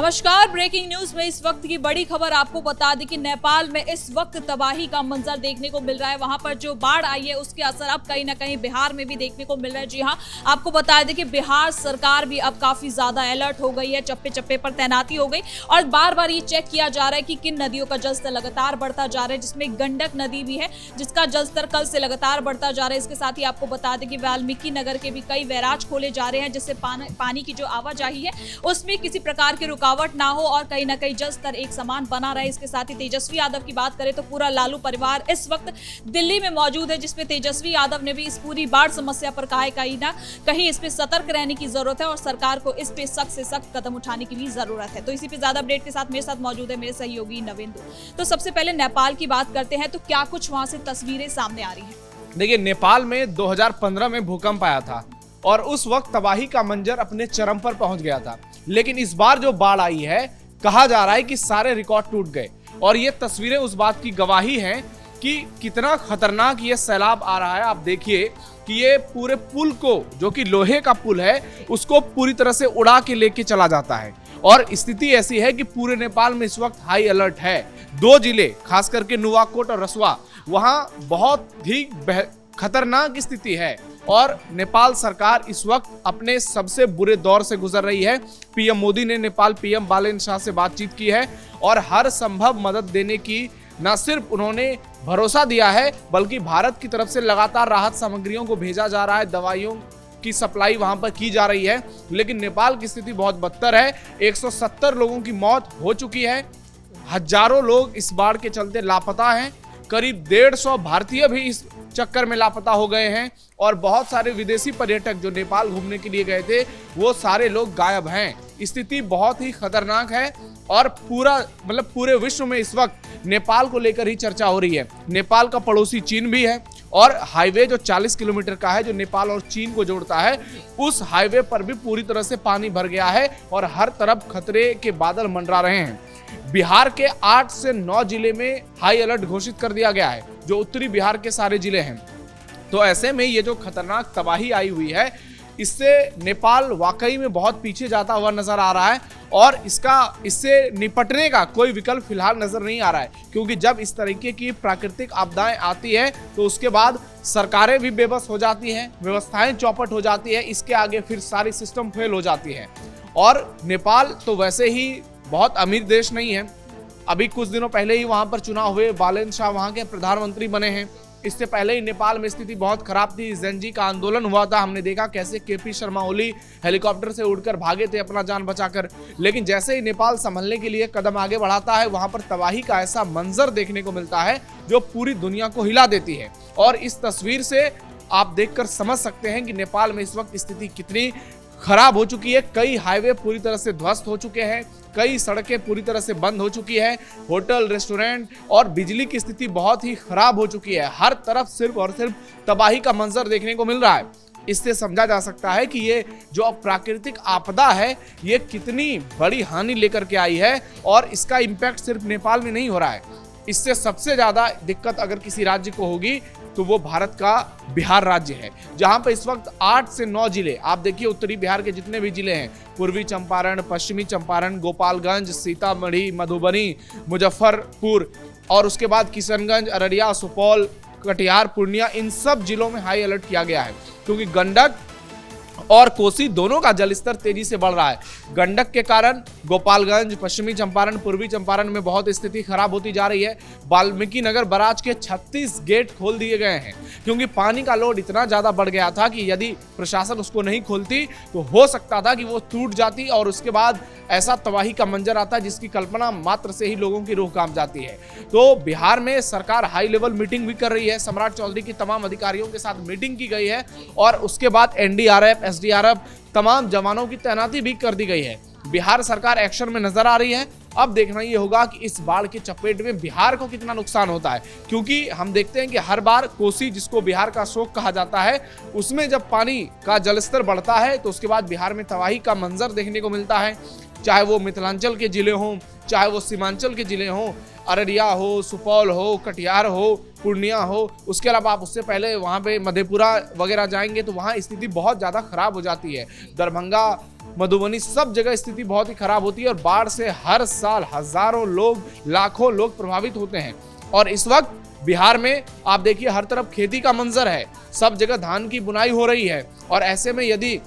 नमस्कार, breaking news में इस वक्त की बड़ी खबर आपको बता दें कि नेपाल में इस वक्त तबाही का मंजर देखने को मिल रहा है। वहां पर जो बाढ़ आई है उसके असर अब कहीं ना कहीं बिहार में भी देखने को मिल रहा है। जी हां, आपको बता दें कि बिहार सरकार भी अब काफी ज्यादा अलर्ट हो गई है, चप्पे चप्पे पर तैनाती हो गई और बार बार ये चेक किया जा रहा है कि किन नदियों का जलस्तर लगातार बढ़ता जा रहा है, जिसमें गंडक नदी भी है जिसका जलस्तर कल से लगातार बढ़ता जा रहा है। इसके साथ ही आपको बता दें कि वाल्मीकि नगर के भी कई बैराज खोले जा रहे हैं, जिससे पानी की जो आवाजाही है उसमें किसी प्रकार की रुकावट ना हो और कहीं ना कहीं जल स्तर एक समान बना रहे। इसके साथ ही तेजस्वी यादव की बात करें तो पूरा लालू परिवार इस वक्त दिल्ली में मौजूद है, जिसमें तेजस्वी यादव ने भी इस पूरी बाढ़ समस्या पर कहा है कहीं ना कहीं इस पे सतर्क रहने की जरूरत है और सरकार को इस पे सख्त से सख्त कदम उठाने की भी जरूरत है। तो इसी पे ज्यादा अपडेट के साथ मेरे साथ मौजूद है मेरे सहयोगी नवेंदु। तो सबसे पहले नेपाल की बात करते हैं, तो क्या कुछ वहां से तस्वीरें सामने आ रही है? देखिए, नेपाल में 2015 में भूकंप आया था और उस वक्त तबाही का मंजर अपने चरम पर पहुंच गया था। लेकिन इस बार जो बाढ़ आई है, कहा जा रहा है कि सारे रिकॉर्ड टूट गए और ये तस्वीरें उस बात की गवाही हैं कि कितना खतरनाक ये सैलाब आ रहा है। आप देखिए कि ये पूरे पुल को, जो कि लोहे का पुल है, उसको पूरी तरह से उड़ा के लेके चला जाता है और स्थिति ऐसी है कि पूरे नेपाल में इस वक्त हाई अलर्ट है। 2 जिले, खास करके नुवाकोट और रसुआ, वहां बहुत ही खतरनाक स्थिति है और नेपाल सरकार इस वक्त अपने सबसे बुरे दौर से गुजर रही है। पीएम मोदी ने नेपाल पीएम बालेन शाह से बातचीत की है और हर संभव मदद देने की न सिर्फ उन्होंने भरोसा दिया है, बल्कि भारत की तरफ से लगातार राहत सामग्रियों को भेजा जा रहा है, दवाइयों की सप्लाई वहां पर की जा रही है। लेकिन नेपाल की स्थिति बहुत बदतर है। 170 लोगों की मौत हो चुकी है, हजारों लोग इस बाढ़ के चलते लापता हैं, करीब 150 भारतीय भी इस चक्कर में लापता हो गए हैं और बहुत सारे विदेशी पर्यटक जो नेपाल घूमने के लिए गए थे वो सारे लोग गायब हैं। स्थिति बहुत ही खतरनाक है और पूरे विश्व में इस वक्त नेपाल को लेकर ही चर्चा हो रही है। नेपाल का पड़ोसी चीन भी है और हाईवे जो 40 किलोमीटर का है, जो नेपाल और चीन को जोड़ता है, उस हाईवे पर भी पूरी तरह से पानी भर गया है और हर तरफ खतरे के बादल मंडरा रहे हैं। बिहार के 8 से 9 जिले में हाई अलर्ट घोषित कर दिया गया है, जो उत्तरी बिहार के सारे जिले हैं। तो ऐसे में ये जो खतरनाक तबाही आई हुई है, इससे नेपाल वाकई में बहुत पीछे जाता हुआ नजर आ रहा है और इससे निपटने का कोई विकल्प फिलहाल नजर नहीं आ रहा है, क्योंकि जब इस तरीके की प्राकृतिक आपदाएं आती है तो उसके बाद सरकारें भी बेबस हो जाती हैं, व्यवस्थाएं चौपट हो जाती है, इसके आगे फिर सारी सिस्टम फेल हो जाती है। और नेपाल तो वैसे ही बहुत अमीर देश नहीं है। अभी कुछ दिनों पहले ही वहां पर चुनाव हुए, बालेन शाह वहां के प्रधानमंत्री बने हैं। इससे पहले ही नेपाल में स्थिति बहुत खराब थी। जेनजी का आंदोलन हुआ था, हमने देखा कैसे केपी शर्मा ओली हेलीकॉप्टर से उड़कर भागे थे अपना जान बचाकर। लेकिन जैसे ही नेपाल संभलने के लिए कदम आगे बढ़ाता है, वहां पर तबाही का ऐसा मंजर देखने को मिलता है जो पूरी दुनिया को हिला देती है। और इस तस्वीर से आप देखकर समझ सकते हैं कि नेपाल में इस वक्त स्थिति कितनी खराब हो चुकी है। कई हाईवे पूरी तरह से ध्वस्त हो चुके हैं, कई सड़कें पूरी तरह से बंद हो चुकी है, होटल, रेस्टोरेंट और बिजली की स्थिति बहुत ही खराब हो चुकी है। हर तरफ सिर्फ और सिर्फ तबाही का मंजर देखने को मिल रहा है। इससे समझा जा सकता है कि ये जो प्राकृतिक आपदा है, ये कितनी बड़ी हानि लेकर के आई है और इसका इम्पैक्ट सिर्फ नेपाल में नहीं हो रहा है। इससे सबसे ज्यादा दिक्कत अगर किसी राज्य को होगी तो वो भारत का बिहार राज्य है, जहां पर इस वक्त 8 से 9 जिले, आप देखिए उत्तरी बिहार के जितने भी जिले हैं, पूर्वी चंपारण, पश्चिमी चंपारण, गोपालगंज, सीतामढ़ी, मधुबनी, मुजफ्फरपुर और उसके बाद किशनगंज, अररिया, सुपौल, कटिहार, पूर्णिया, इन सब जिलों में हाई अलर्ट किया गया है, क्योंकि गंडक और कोसी दोनों का जलस्तर तेजी से बढ़ रहा है। गंडक के कारण गोपालगंज, पश्चिमी चंपारण, पूर्वी चंपारण में बहुत स्थिति खराब होती जा रही है। वाल्मीकि नगर बराज के 36 गेट खोल दिए गए हैं, क्योंकि पानी का लोड इतना ज्यादा बढ़ गया था कि यदि प्रशासन उसको नहीं खोलती तो हो सकता था कि वो टूट जाती और उसके बाद ऐसा तबाही का मंजर आता जिसकी कल्पना मात्र से ही लोगों की रूह कांप जाती है। तो बिहार में सरकार हाई लेवल मीटिंग भी कर रही है, सम्राट चौधरी की तमाम अधिकारियों के साथ मीटिंग की गई है और उसके बाद एनडीआरएफ, एसडीआरएफ, तमाम जवानों की तैनाती भी कर दी गई है। बिहार सरकार एक्शन में नजर आ रही है। अब देखना ये होगा कि इस बाढ़ की चपेट में बिहार को कितना नुकसान होता है, क्योंकि हम देखते हैं कि हर बार कोसी, जिसको बिहार का शोक कहा जाता है, उसमें जब पानी का जलस्तर बढ़ता है तो उसके बाद बिहार में तबाही का मंजर देखने को मिलता है। चाहे वो मिथिलांचल के जिले हों, चाहे वो सीमांचल के जिले हों, अररिया हो, सुपौल हो, कटिहार हो, पूर्णिया हो, उसके अलावा आप उससे पहले वहाँ पे मधेपुरा वगैरह जाएंगे तो वहाँ स्थिति बहुत ज़्यादा खराब हो जाती है। दरभंगा, मधुबनी, सब जगह स्थिति बहुत ही खराब होती है और बाढ़ से हर साल हजारों लोग, लाखों लोग प्रभावित होते हैं। और इस वक्त बिहार में आप देखिए हर तरफ खेती का मंजर है, सब जगह धान की बुनाई हो रही है और ऐसे में यदि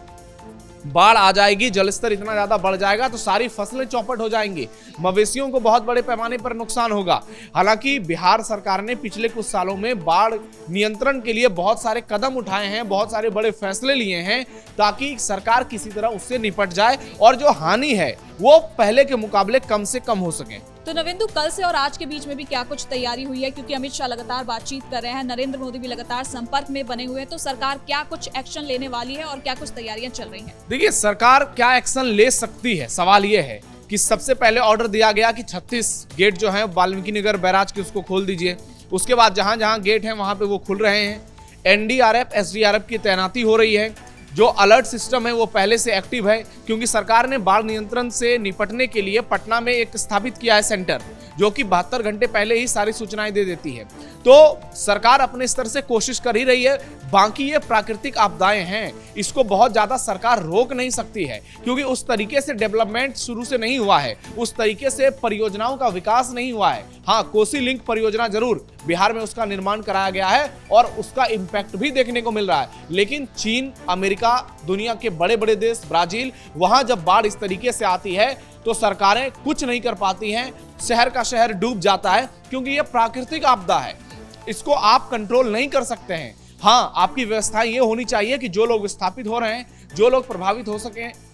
बाढ़ आ जाएगी, जलस्तर इतना ज्यादा बढ़ जाएगा तो सारी फसलें चौपट हो जाएंगी, मवेशियों को बहुत बड़े पैमाने पर नुकसान होगा। हालांकि बिहार सरकार ने पिछले कुछ सालों में बाढ़ नियंत्रण के लिए बहुत सारे कदम उठाए हैं, बहुत सारे बड़े फैसले लिए हैं ताकि सरकार किसी तरह उससे निपट जाए और जो हानि है वो पहले के मुकाबले कम से कम हो सके। तो नवेंदु, कल से और आज के बीच में भी क्या कुछ तैयारी हुई है? क्योंकि अमित शाह लगातार बातचीत कर रहे हैं, नरेंद्र मोदी भी लगातार संपर्क में बने हुए हैं, तो सरकार क्या कुछ एक्शन लेने वाली है और क्या कुछ तैयारियां चल रही हैं? देखिए, सरकार क्या एक्शन ले सकती है, सवाल ये है कि सबसे पहले ऑर्डर दिया गया कि 36 गेट जो है वाल्मीकि नगर बैराज के उसको खोल दीजिए। उसके बाद जहां जहां गेट हैं वहां पे वो खुल रहे हैं। एनडीआरएफ, एसडीआरएफ की तैनाती हो रही है। जो अलर्ट सिस्टम है वो पहले से एक्टिव है क्योंकि सरकार ने बाढ़ नियंत्रण से निपटने के लिए पटना में एक स्थापित किया है सेंटर, जो कि 72 घंटे पहले ही सारी सूचनाएं दे देती है। तो सरकार अपने स्तर से कोशिश कर ही रही है। बाकी ये प्राकृतिक आपदाएं हैं, इसको बहुत ज्यादा सरकार रोक नहीं सकती है क्योंकि उस तरीके से डेवलपमेंट शुरू से नहीं हुआ है, उस तरीके से परियोजनाओं का विकास नहीं हुआ है। हाँ, कोसी लिंक परियोजना जरूर बिहार में उसका निर्माण कराया गया है और उसका इम्पैक्ट भी देखने को मिल रहा है। लेकिन चीन, अमेरिका, दुनिया के बड़े बड़े देश, ब्राजील, वहां जब बाढ़ इस तरीके से आती है तो सरकारें कुछ नहीं कर पाती हैं, शहर का शहर डूब जाता है क्योंकि यह प्राकृतिक आपदा है, इसको आप कंट्रोल नहीं कर सकते हैं। हाँ, आपकी व्यवस्था ये होनी चाहिए कि जो लोग विस्थापित हो रहे हैं, जो लोग प्रभावित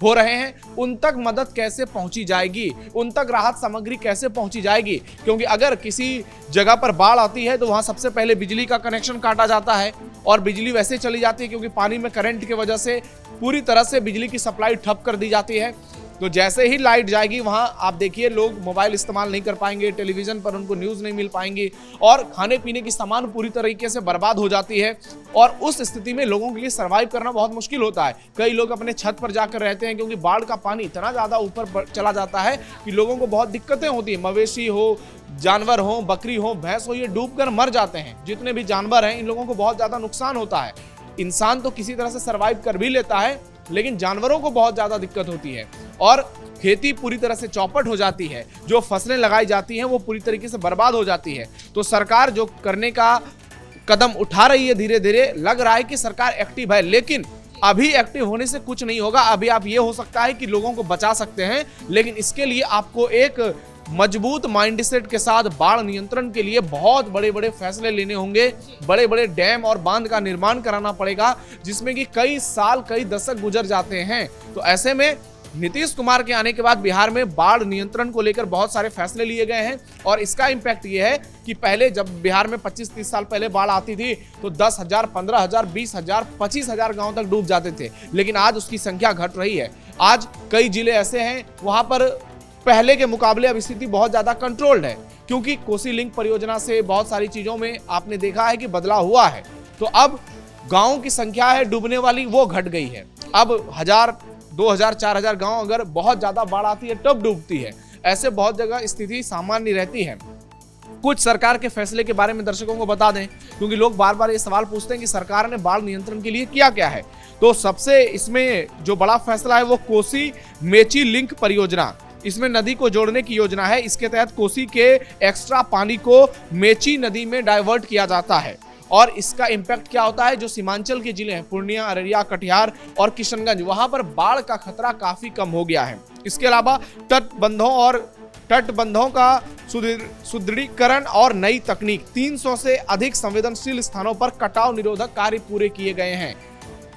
हो रहे हैं, उन तक मदद कैसे पहुंची जाएगी, उन तक राहत सामग्री कैसे पहुंची जाएगी। क्योंकि अगर किसी जगह पर बाढ़ आती है तो वहां सबसे पहले बिजली का कनेक्शन काटा जाता है और बिजली वैसे चली जाती है क्योंकि पानी में करंट की वजह से पूरी तरह से बिजली की सप्लाई ठप कर दी जाती है। तो जैसे ही लाइट जाएगी वहां आप देखिए लोग मोबाइल इस्तेमाल नहीं कर पाएंगे, टेलीविजन पर उनको न्यूज़ नहीं मिल पाएंगी और खाने पीने की सामान पूरी तरीके से बर्बाद हो जाती है। और उस स्थिति में लोगों के लिए सर्वाइव करना बहुत मुश्किल होता है। कई लोग अपने छत पर जाकर रहते हैं क्योंकि बाढ़ का पानी इतना ज़्यादा ऊपर चला जाता है कि लोगों को बहुत दिक्कतें होती है। मवेशी हो, जानवर हो, बकरी हो, भैंस हो, ये डूबकर मर जाते हैं। जितने भी जानवर हैं इन लोगों को बहुत ज़्यादा नुकसान होता है। इंसान तो किसी तरह से सर्वाइव कर भी लेता है लेकिन जानवरों को बहुत ज़्यादा दिक्कत होती है और खेती पूरी तरह से चौपट हो जाती है। जो फसलें लगाई जाती हैं वो पूरी तरीके से बर्बाद हो जाती है। तो सरकार जो करने का कदम उठा रही है, धीरे धीरे लग रहा है कि सरकार एक्टिव है, लेकिन अभी एक्टिव होने से कुछ नहीं होगा। अभी आप ये हो सकता है कि लोगों को बचा सकते हैं, लेकिन इसके लिए आपको एक मजबूत माइंडसेट के साथ बाढ़ नियंत्रण के लिए बहुत बड़े बड़े फैसले लेने होंगे। बड़े बड़े डैम और बांध का निर्माण कराना पड़ेगा जिसमें कि कई साल, कई दशक गुजर जाते हैं। तो ऐसे में नीतीश कुमार के आने के बाद बिहार में बाढ़ नियंत्रण को लेकर बहुत सारे फैसले लिए गए हैं और इसका इम्पैक्ट ये है कि पहले जब बिहार में 25-30 साल पहले बाढ़ आती थी तो 10,000, 15,000, 20,000, 25,000 गांव तक डूब जाते थे, लेकिन आज उसकी संख्या घट रही है। आज कई जिले ऐसे हैं वहां पर पहले के मुकाबले अब स्थिति बहुत ज्यादा कंट्रोल्ड है क्योंकि कोसी लिंक परियोजना से बहुत सारी चीजों में आपने देखा है कि बदलाव हुआ है। तो अब गांवों की संख्या है डूबने वाली वो घट गई है। अब 1,000, 2,000, 4,000 गांव अगर बहुत ज्यादा बाढ़ आती है तब डूबती है। ऐसे बहुत जगह स्थिति सामान्य रहती है। कुछ सरकार के फैसले के बारे में दर्शकों को बता दें क्योंकि लोग बार बार ये सवाल पूछते हैं कि सरकार ने बाढ़ नियंत्रण के लिए किया क्या है। तो सबसे इसमें जो बड़ा फैसला है वो कोसी मेची लिंक परियोजना, इसमें नदी को जोड़ने की योजना है। इसके तहत कोसी के एक्स्ट्रा पानी को मेची नदी में डाइवर्ट किया जाता है और इसका इम्पैक्ट क्या होता है, जो सीमांचल के जिले हैं पूर्णिया, अररिया, कटिहार और किशनगंज, वहां पर बाढ़ का खतरा काफी कम हो गया है। इसके अलावा तटबंधों का सुदृढ़ीकरण और नई तकनीक, 300 से अधिक संवेदनशील स्थानों पर कटाव निरोधक कार्य पूरे किए गए हैं।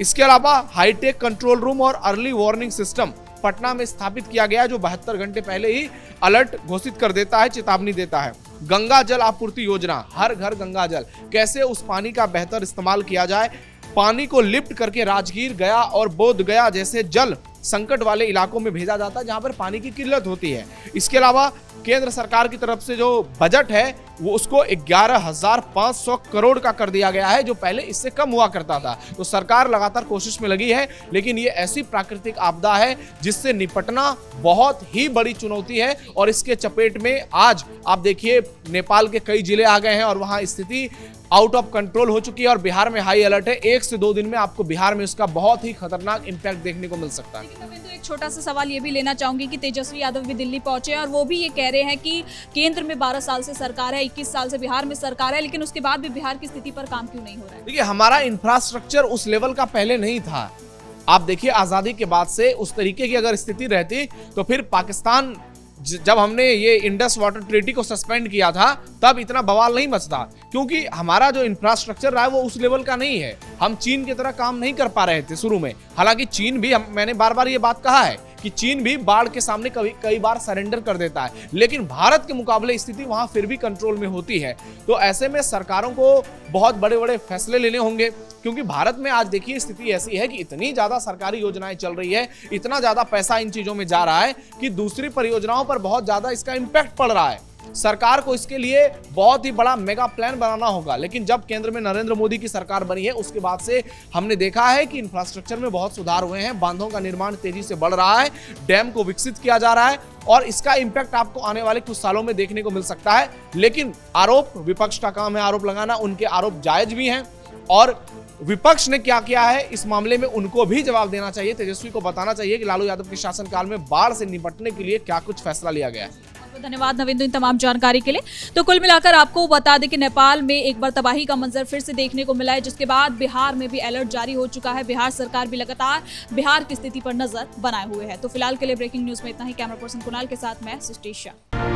इसके अलावा हाईटेक कंट्रोल रूम और अर्ली वार्निंग सिस्टम पटना में स्थापित किया गया जो 72 घंटे पहले ही अलर्ट घोषित कर देता है, चेतावनी देता है। गंगा जल आपूर्ति योजना, हर घर गंगा जल, कैसे उस पानी का बेहतर इस्तेमाल किया जाए। पानी को लिफ्ट करके राजगीर, गया और बोध गया जैसे जल संकट वाले इलाकों में भेजा जाता है जहां पर पानी की किल्लत होती है। इसके अलावा केंद्र सरकार की तरफ से जो बजट है वो उसको 11,500 करोड़ का कर दिया गया है, जो पहले इससे कम हुआ करता था। तो सरकार लगातार कोशिश में लगी है, लेकिन ये ऐसी प्राकृतिक आपदा है जिससे निपटना बहुत ही बड़ी चुनौती है। और इसके चपेट में आज आप देखिए नेपाल के कई जिले आ गए हैं और वहां स्थिति आउट ऑफ कंट्रोल हो चुकी है और बिहार में हाई अलर्ट है। 1 से 2 दिन में आपको बिहार में उसका बहुत ही खतरनाक इंपैक्ट देखने को मिल सकता है। तो एक छोटा सा सवाल ये भी लेना चाहूंगी कि तेजस्वी यादव भी दिल्ली पहुंचे और वो भी ये कह रहे हैं कि केंद्र में 12 साल से सरकार है, 21 साल से बिहार में सरकार है, लेकिन उसके बाद भी बिहार की स्थिति पर काम क्यों नहीं हो रहा है? देखिए, हमारा इंफ्रास्ट्रक्चर उस लेवल का पहले नहीं था। आप देखिए, आजादी के बाद से उस तरीके की अगर स्थिति रहती तो फिर पाकिस्तान, जब हमने ये इंडस वाटर ट्रीटी को सस्पेंड किया था तब इतना बवाल नहीं मचता, क्योंकि हमारा जो इंफ्रास्ट्रक्चर रहा है वो उस लेवल का नहीं है। हम चीन की तरह काम नहीं कर पा रहे थे शुरू में। हालांकि चीन भी, मैंने बार बार ये बात कहा है कि चीन भी बाढ़ के सामने कई बार सरेंडर कर देता है, लेकिन भारत के मुकाबले स्थिति वहां फिर भी कंट्रोल में होती है। तो ऐसे में सरकारों को बहुत बड़े बड़े फैसले लेने होंगे, क्योंकि भारत में आज देखिए स्थिति ऐसी है कि इतनी ज्यादा सरकारी योजनाएं चल रही है, इतना ज्यादा पैसा इन चीजों में जा रहा है कि दूसरी परियोजनाओं पर बहुत ज्यादा इसका इंपैक्ट पड़ रहा है। सरकार को इसके लिए बहुत ही बड़ा मेगा प्लान बनाना होगा। लेकिन जब केंद्र में नरेंद्र मोदी की सरकार बनी है उसके बाद से हमने देखा है कि इंफ्रास्ट्रक्चर में बहुत सुधार हुए हैं, बांधों का निर्माण तेजी से बढ़ रहा है, डैम को विकसित किया जा रहा है और इसका इंपैक्ट आपको आने वाले कुछ सालों में देखने को मिल सकता है। लेकिन आरोप विपक्ष का काम है आरोप लगाना, उनके आरोप जायज भी हैं और विपक्ष ने क्या किया है इस मामले में उनको भी जवाब देना चाहिए। तेजस्वी को बताना चाहिए कि लालू यादव के शासनकाल में बाढ़ से निपटने के लिए क्या कुछ फैसला लिया गया है। धन्यवाद नविंदु इन तमाम जानकारी के लिए। तो कुल मिलाकर आपको बता दें कि नेपाल में एक बार तबाही का मंजर फिर से देखने को मिला है, जिसके बाद बिहार में भी अलर्ट जारी हो चुका है। बिहार सरकार भी लगातार बिहार की स्थिति पर नजर बनाए हुए है। तो फिलहाल के लिए ब्रेकिंग न्यूज में इतना ही। कैमरा पर्सन कुणाल के साथ मैं सृष्टि शाह।